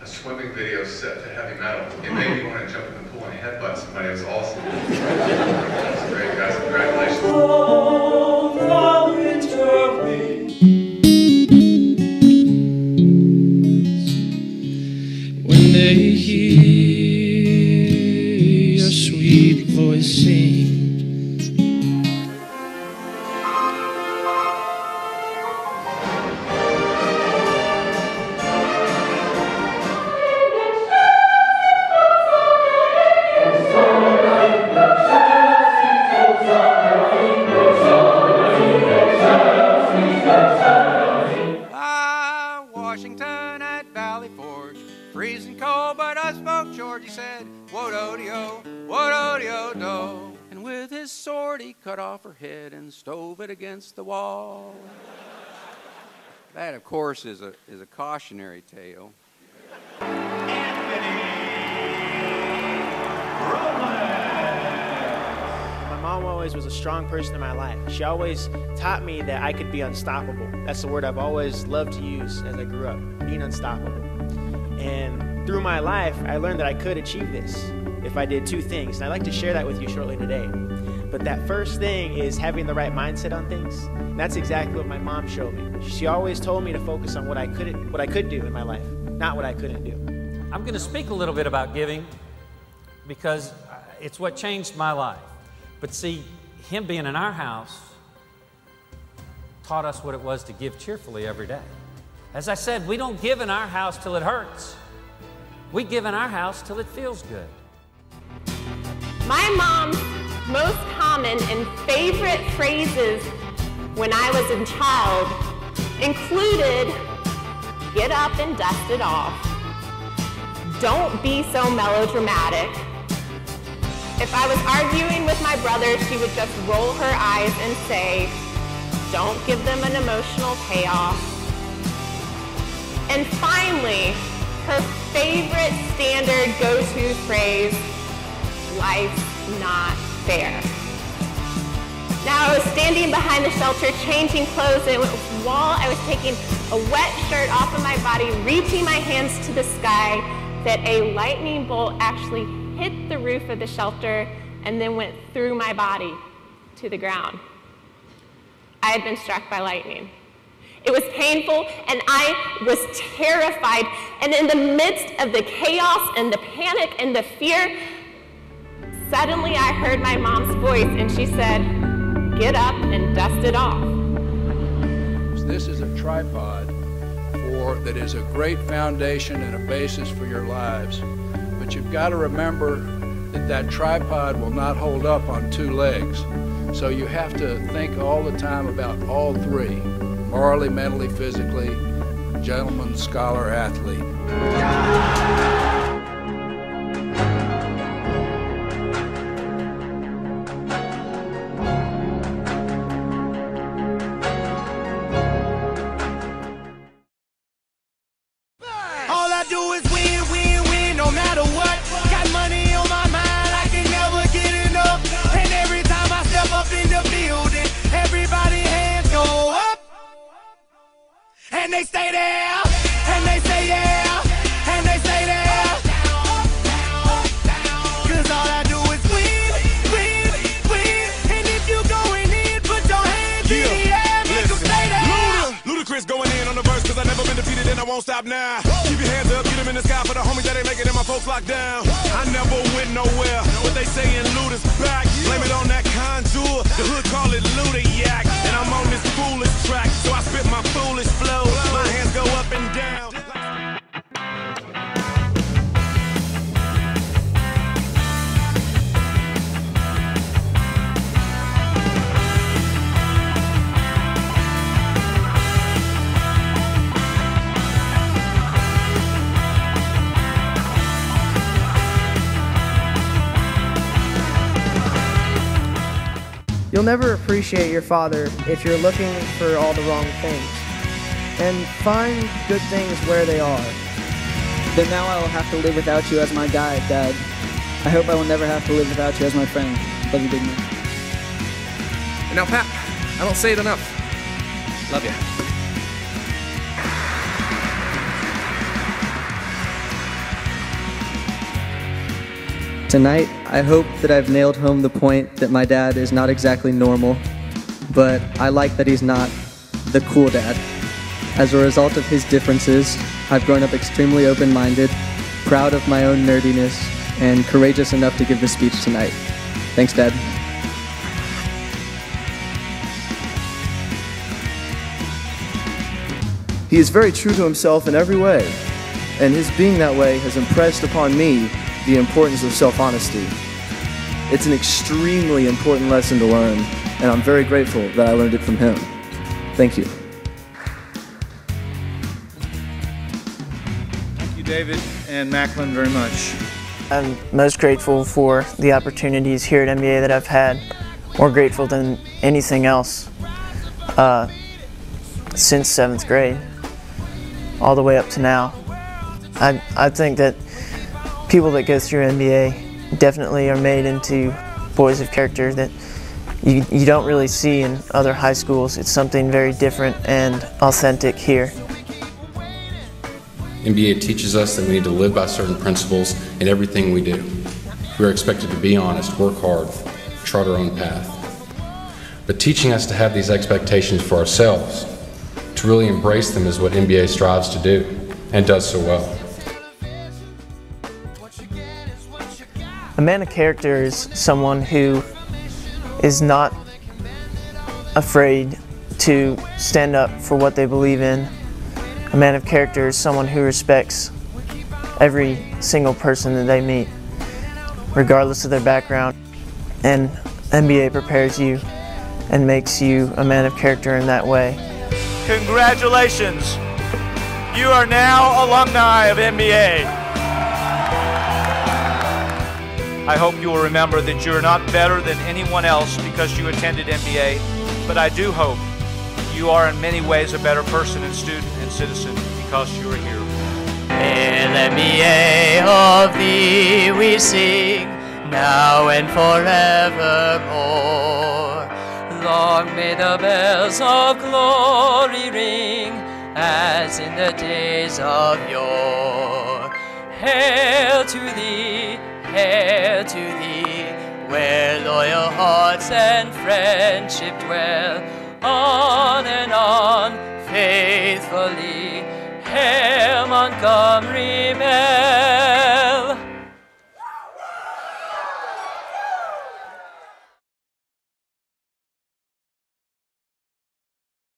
a swimming video set to heavy metal. It made me want to jump in the pool and headbutt somebody. It was awesome. That's great, guys. Congratulations. Oh, the winter wind. When they hear your sweet voice sing, Washington at Valley Forge, freezing cold, but I spoke George. He said, "Wo-do-de-o, and with his sword he cut off her head and stove it against the wall." That, of course, is a cautionary tale. My mom always was a strong person in my life. She always taught me that I could be unstoppable. That's the word I've always loved to use as I grew up, being unstoppable. And through my life, I learned that I could achieve this if I did two things. And I'd like to share that with you shortly today. But that first thing is having the right mindset on things. And that's exactly what my mom showed me. She always told me to focus on what I could do in my life, not what I couldn't do. I'm going to speak a little bit about giving because it's what changed my life. But see, him being in our house taught us what it was to give cheerfully every day. As I said, we don't give in our house till it hurts. We give in our house till it feels good. My mom's most common and favorite phrases when I was a child included, "Get up and dust it off," "Don't be so melodramatic." If I was arguing with my brother, she would just roll her eyes and say, "Don't give them an emotional payoff." And finally, her favorite standard go-to phrase, "Life's not fair." Now, I was standing behind the shelter, changing clothes, and while I was taking a wet shirt off of my body, reaching my hands to the sky, that a lightning bolt actually hit the roof of the shelter and then went through my body to the ground. I had been struck by lightning. It was painful, and I was terrified. And in the midst of the chaos and the panic and the fear, suddenly I heard my mom's voice, and she said, "Get up and dust it off." This is a tripod that is a great foundation and a basis for your lives. But you've got to remember that that tripod will not hold up on two legs. So you have to think all the time about all three: morally, mentally, physically, gentleman, scholar, athlete. All I do is win, win, win, no matter what. Got money on my mind, I can never get enough. And every time I step up in the building, everybody hands go up. And they stay there, and they say yeah, and they stay there. Cause all I do is win, win, win. And if you going in, put your hands in the air, make them stay there. Ludacris going in on the verse, cause I never been defeated and I won't stop now. Keep your hands up, get them in the sky for the homies that ain't making it, my folks locked down. I never went nowhere, what they saying Luda's back. Blame it on that contour, the hood call it Luda Yak. And I'm on this foolish track, so I spit my foolish flow. My hands go up and down. You'll never appreciate your father if you're looking for all the wrong things. And find good things where they are. Then now I will have to live without you as my guide, Dad. I hope I will never have to live without you as my friend. Love you, big man. And now, Pat, I don't say it enough. Love you. Tonight, I hope that I've nailed home the point that my dad is not exactly normal, but I like that he's not the cool dad. As a result of his differences, I've grown up extremely open-minded, proud of my own nerdiness, and courageous enough to give this speech tonight. Thanks, Dad. He is very true to himself in every way, and his being that way has impressed upon me the importance of self-honesty. It's an extremely important lesson to learn, and I'm very grateful that I learned it from him. Thank you. Thank you, David and Macklin, very much. I'm most grateful for the opportunities here at MBA that I've had, more grateful than anything else since 7th grade, all the way up to now. I think that people that go through MBA definitely are made into boys of character that you don't really see in other high schools. It's something very different and authentic here. MBA teaches us that we need to live by certain principles in everything we do. We are expected to be honest, work hard, chart our own path. But teaching us to have these expectations for ourselves, to really embrace them, is what MBA strives to do, and does so well. A man of character is someone who is not afraid to stand up for what they believe in. A man of character is someone who respects every single person that they meet, regardless of their background. And MBA prepares you and makes you a man of character in that way. Congratulations! You are now alumni of MBA. I hope you will remember that you're not better than anyone else because you attended MBA, but I do hope you are in many ways a better person and student and citizen because you are here. Hail MBA, of thee we sing, now and forevermore. Long may the bells of glory ring, as in the days of yore. Hail to thee, hail to thee, where loyal hearts and friendship dwell. On and on, faithfully, hail Montgomery,